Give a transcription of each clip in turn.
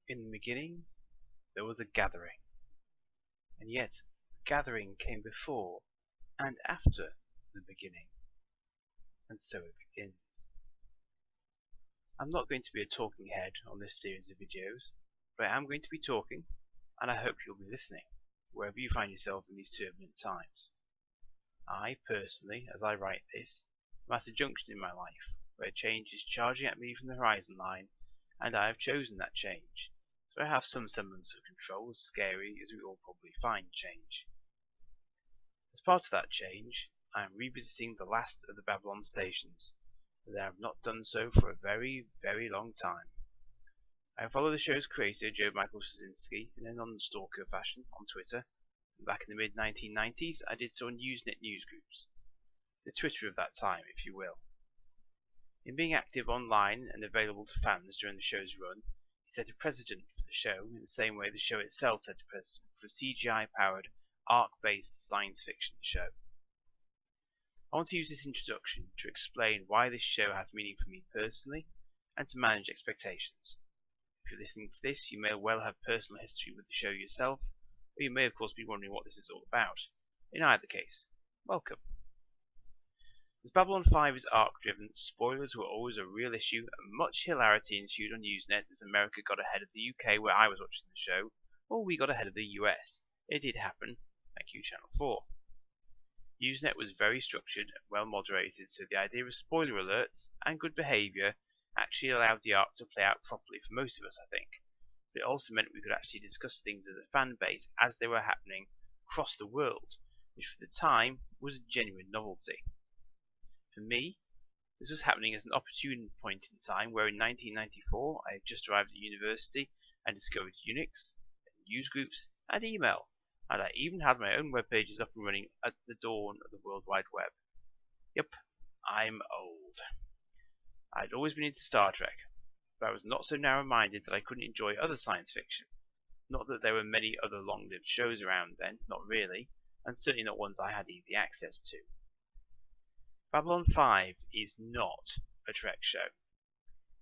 In the beginning, there was a gathering, and yet the gathering came before and after the beginning, and so it begins. I'm not going to be a talking head on this series of videos, but I am going to be talking, and I hope you'll be listening, wherever you find yourself in these turbulent times. I, personally, as I write this, am at a junction in my life, where change is charging at me from the horizon line, and I have chosen that change. So I have some semblance of control, as scary as we all probably find change. As part of that change, I am revisiting the last of the Babylon stations, as I have not done so for a very, very long time. I follow the show's creator, Joe Michael Straczynski, in a non-stalker fashion on Twitter, and back in the mid-1990s I did so on Usenet newsgroups, the Twitter of that time, if you will. In being active online and available to fans during the show's run, he set a precedent for the show in the same way the show itself set a precedent for a CGI-powered, arc-based science fiction show. I want to use this introduction to explain why this show has meaning for me personally, and to manage expectations. If you're listening to this, you may well have personal history with the show yourself, or you may of course be wondering what this is all about. In either case, welcome. As Babylon 5 is arc-driven, spoilers were always a real issue, and much hilarity ensued on Usenet as America got ahead of the UK where I was watching the show, or we got ahead of the US. It did happen. Thank you, Channel 4. Usenet was very structured and well moderated, so the idea of spoiler alerts and good behaviour actually allowed the arc to play out properly for most of us, I think. But it also meant we could actually discuss things as a fan base as they were happening across the world, which for the time was a genuine novelty. For me, this was happening at an opportune point in time where in 1994 I had just arrived at university and discovered Unix, newsgroups, and email, and I even had my own web pages up and running at the dawn of the World Wide Web. Yep, I'm old. I'd always been into Star Trek, but I was not so narrow-minded that I couldn't enjoy other science fiction. Not that there were many other long-lived shows around then, not really, and certainly not ones I had easy access to. Babylon 5 is not a Trek show.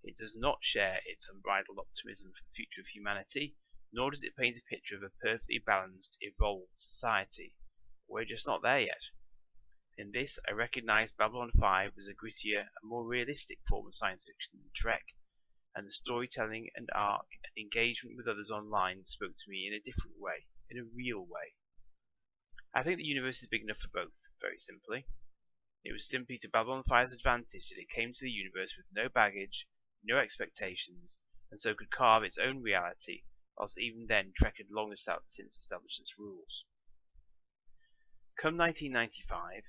It does not share its unbridled optimism for the future of humanity, nor does it paint a picture of a perfectly balanced, evolved society. We're just not there yet. In this, I recognise Babylon 5 as a grittier and more realistic form of science fiction than Trek, and the storytelling and arc and engagement with others online spoke to me in a different way, in a real way. I think the universe is big enough for both, very simply. It was simply to Babylon 5's advantage that it came to the universe with no baggage, no expectations, and so could carve its own reality, whilst even then Trek had long since established its rules. Come 1995,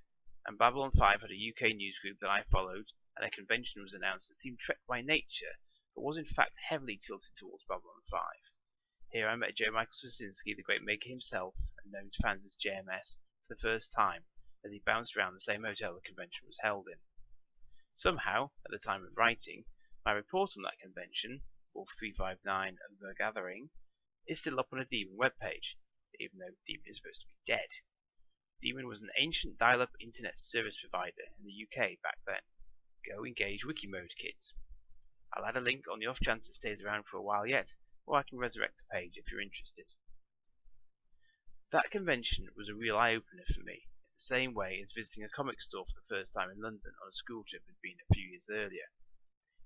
and Babylon 5 had a UK newsgroup that I followed, and a convention was announced that seemed Trek by nature, but was in fact heavily tilted towards Babylon 5. Here I met Joe Michael Straczynski, the great maker himself, and known to fans as JMS, for the first time, as he bounced around the same hotel the convention was held in. Somehow, at the time of writing, my report on that convention, Wolf 359 of The Gathering, is still up on a Demon webpage, even though Demon is supposed to be dead. Demon was an ancient dial-up internet service provider in the UK back then. Go engage Wikimode, kids. I'll add a link on the off chance it stays around for a while yet, or I can resurrect the page if you're interested. That convention was a real eye-opener for me, the same way as visiting a comic store for the first time in London on a school trip had been a few years earlier.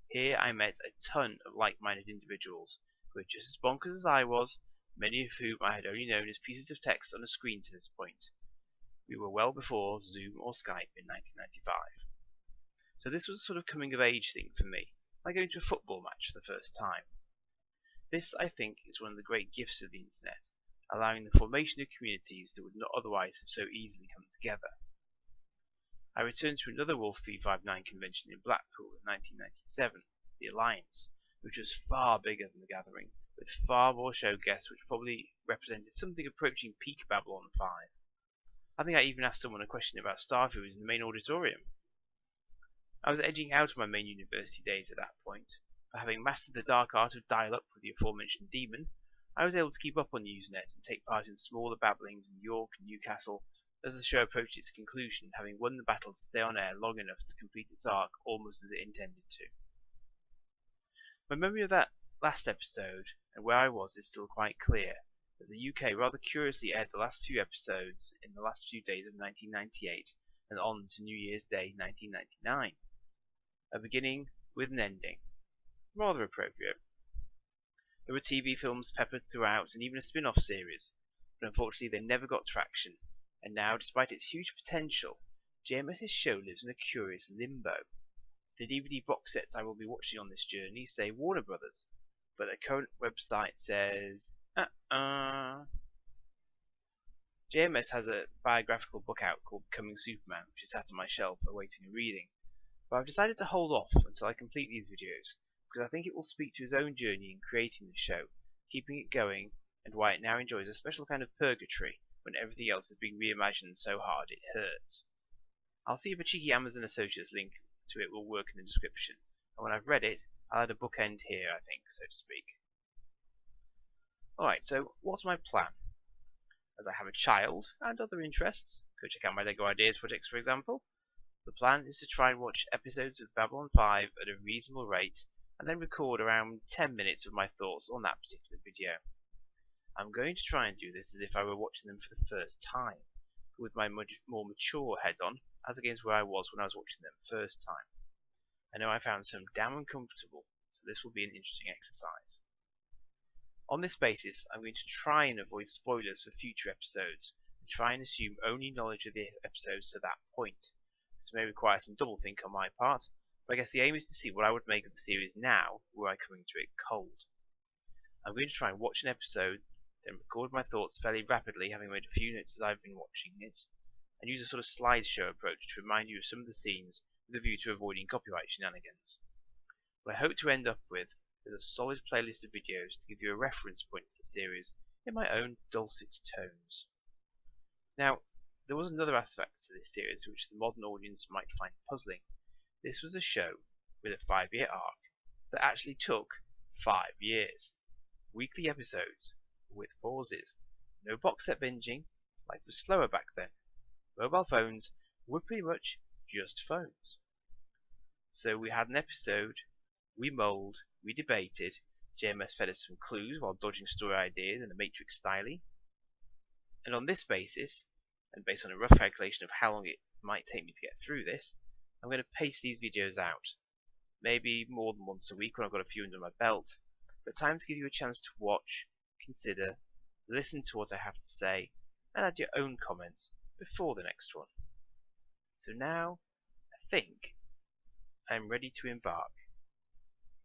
Here I met a ton of like-minded individuals who were just as bonkers as I was, many of whom I had only known as pieces of text on a screen to this point. We were well before Zoom or Skype in 1995. So this was a sort of coming-of-age thing for me, like going to a football match for the first time. This, I think, is one of the great gifts of the internet, allowing the formation of communities that would not otherwise have so easily come together. I returned to another Wolf 359 convention in Blackpool in 1997, the Alliance, which was far bigger than the Gathering, with far more show guests which probably represented something approaching peak Babylon 5. I think I even asked someone a question about Starfields in the main auditorium. I was edging out of my main university days at that point, but having mastered the dark art of dial-up with the aforementioned Demon, I was able to keep up on Usenet and take part in smaller babblings in York and Newcastle as the show approached its conclusion, having won the battle to stay on air long enough to complete its arc almost as it intended to. My memory of that last episode and where I was is still quite clear, as the UK rather curiously aired the last few episodes in the last few days of 1998 and on to New Year's Day 1999. A beginning with an ending. Rather appropriate. There were TV films peppered throughout and even a spin-off series, but unfortunately they never got traction, and now, despite its huge potential, JMS's show lives in a curious limbo. The DVD box sets I will be watching on this journey say Warner Brothers, but their current website says JMS has a biographical book out called Becoming Superman, which is sat on my shelf awaiting a reading, but I've decided to hold off until I complete these videos, because I think it will speak to his own journey in creating the show, keeping it going, and why it now enjoys a special kind of purgatory when everything else is being reimagined so hard it hurts. I'll see if a cheeky Amazon Associates link to it will work in the description, and when I've read it, I'll add a bookend here, I think, so to speak. Alright, so what's my plan? As I have a child and other interests, go check out my LEGO Ideas projects for example, the plan is to try and watch episodes of Babylon 5 at a reasonable rate, and then record around 10 minutes of my thoughts on that particular video. I'm going to try and do this as if I were watching them for the first time, but with my much more mature head on, as against where I was when I was watching them first time. I know I found some damn uncomfortable, so this will be an interesting exercise. On this basis, I'm going to try and avoid spoilers for future episodes, and try and assume only knowledge of the episodes to that point. This may require some double think on my part, but I guess the aim is to see what I would make of the series now, were I coming to it cold. I'm going to try and watch an episode, then record my thoughts fairly rapidly, having made a few notes as I've been watching it, and use a sort of slideshow approach to remind you of some of the scenes with a view to avoiding copyright shenanigans. What I hope to end up with is a solid playlist of videos to give you a reference point for the series in my own dulcet tones. Now, there was another aspect to this series which the modern audience might find puzzling. This was a show with a 5-year arc that actually took 5 years. Weekly episodes with pauses. No box set binging. Life was slower back then. Mobile phones were pretty much just phones. So we had an episode, we mulled, we debated, JMS fed us some clues while dodging story ideas in a Matrix style, and on this basis, and based on a rough calculation of how long it might take me to get through this, I'm going to pace these videos out. Maybe more than once a week when I've got a few under my belt, but time to give you a chance to watch, consider, listen to what I have to say, and add your own comments before the next one. So now, I think I'm ready to embark.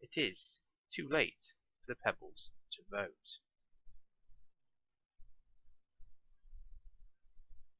It is too late for the pebbles to vote.